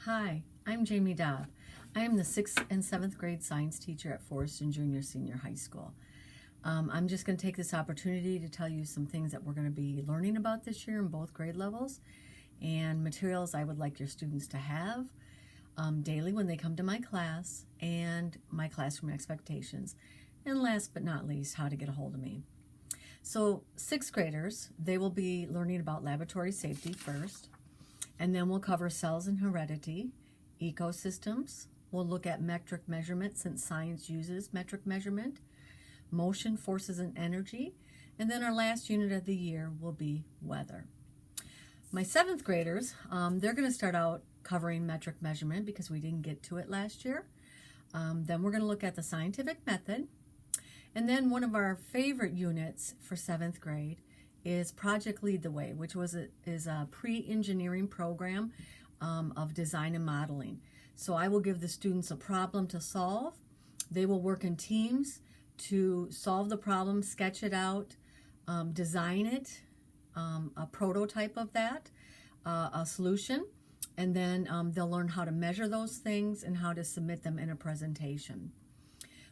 Hi, I'm Jamie Daub. I am the 6th and 7th grade science teacher at Forreston Junior Senior High School. I'm just going to take this opportunity to tell you some things that we're going to be learning about this year in both grade levels and materials I would like your students to have daily when they come to my class, and my classroom expectations. And last but not least, how to get a hold of me. So 6th graders, they will be learning about laboratory safety first, and then we'll cover cells and heredity, ecosystems. We'll look at metric measurement since science uses metric measurement, motion, forces, and energy, and then our last unit of the year will be weather. My 7th graders, they're going to start out covering metric measurement because we didn't get to it last year. Then we're going to look at the scientific method. And then one of our favorite units for 7th grade is Project Lead the Way, which is a pre-engineering program of design and modeling. So I will give the students a problem to solve. They will work in teams to solve the problem, sketch it out, design it, a prototype of that, a solution, and then they'll learn how to measure those things and how to submit them in a presentation.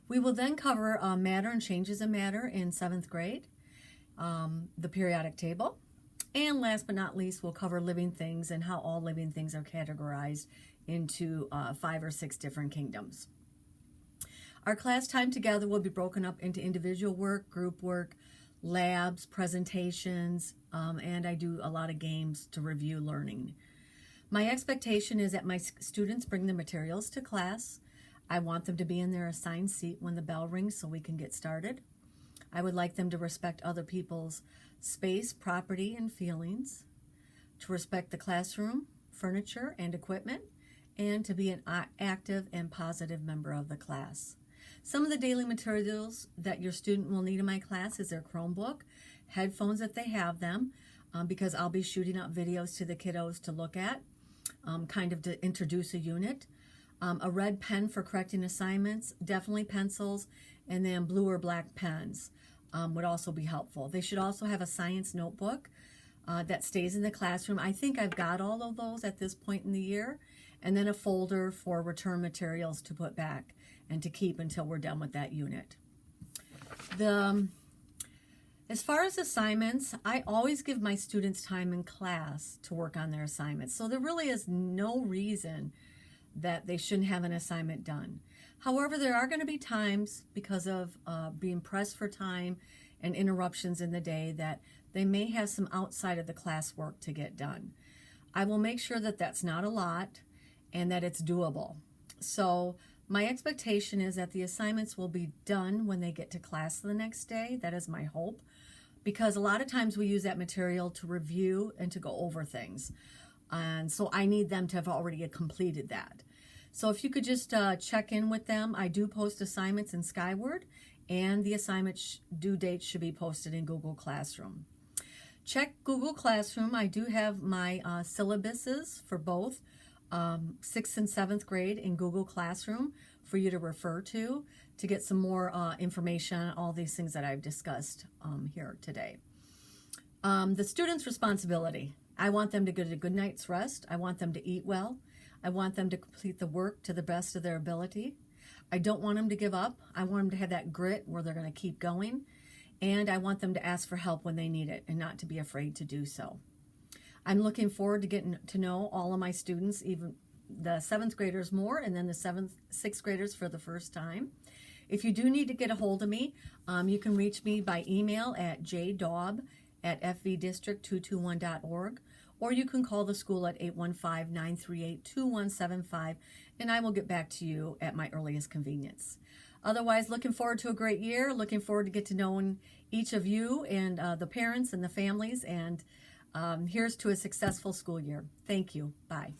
We will then cover matter and changes in matter in 7th grade, the periodic table, and last but not least, we'll cover living things and how all living things are categorized into 5 or 6 different kingdoms. Our class time together will be broken up into individual work, group work, labs, presentations, and I do a lot of games to review learning. My expectation is that my students bring the materials to class. I want them to be in their assigned seat when the bell rings so we can get started. I would like them to respect other people's space, property, and feelings, to respect the classroom, furniture, and equipment, and to be an active and positive member of the class. Some of the daily materials that your student will need in my class is their Chromebook, headphones if they have them, because I'll be shooting out videos to the kiddos to look at, kind of to introduce a unit. A red pen for correcting assignments, definitely pencils, and then blue or black pens would also be helpful. They should also have a science notebook that stays in the classroom. I think I've got all of those at this point in the year, and then a folder for return materials to put back and to keep until we're done with that unit. As far as assignments, I always give my students time in class to work on their assignments, so there really is no reason that they shouldn't have an assignment done. However, there are going to be times, because of being pressed for time and interruptions in the day, that they may have some outside of the class work to get done. I will make sure that that's not a lot and that it's doable. So my expectation is that the assignments will be done when they get to class the next day. That is my hope, because a lot of times we use that material to review and to go over things. And so I need them to have already completed that. So if you could just check in with them. I do post assignments in Skyward, and the assignment due date should be posted in Google Classroom. Check Google Classroom. I do have my syllabuses for both 6th and 7th grade in Google Classroom for you to refer to get some more information on all these things that I've discussed here today. The student's responsibility. I want them to get a good night's rest. I want them to eat well. I want them to complete the work to the best of their ability. I don't want them to give up. I want them to have that grit where they're going to keep going. And I want them to ask for help when they need it and not to be afraid to do so. I'm looking forward to getting to know all of my students, even the 7th graders more, and then the 6th graders for the first time. If you do need to get a hold of me, you can reach me by email at jdaub@fvdistrict221.org, or you can call the school at 815-938-2175, and I will get back to you at my earliest convenience. Otherwise, looking forward to a great year, looking forward to get to knowing each of you and the parents and the families, and here's to a successful school year. Thank you. Bye.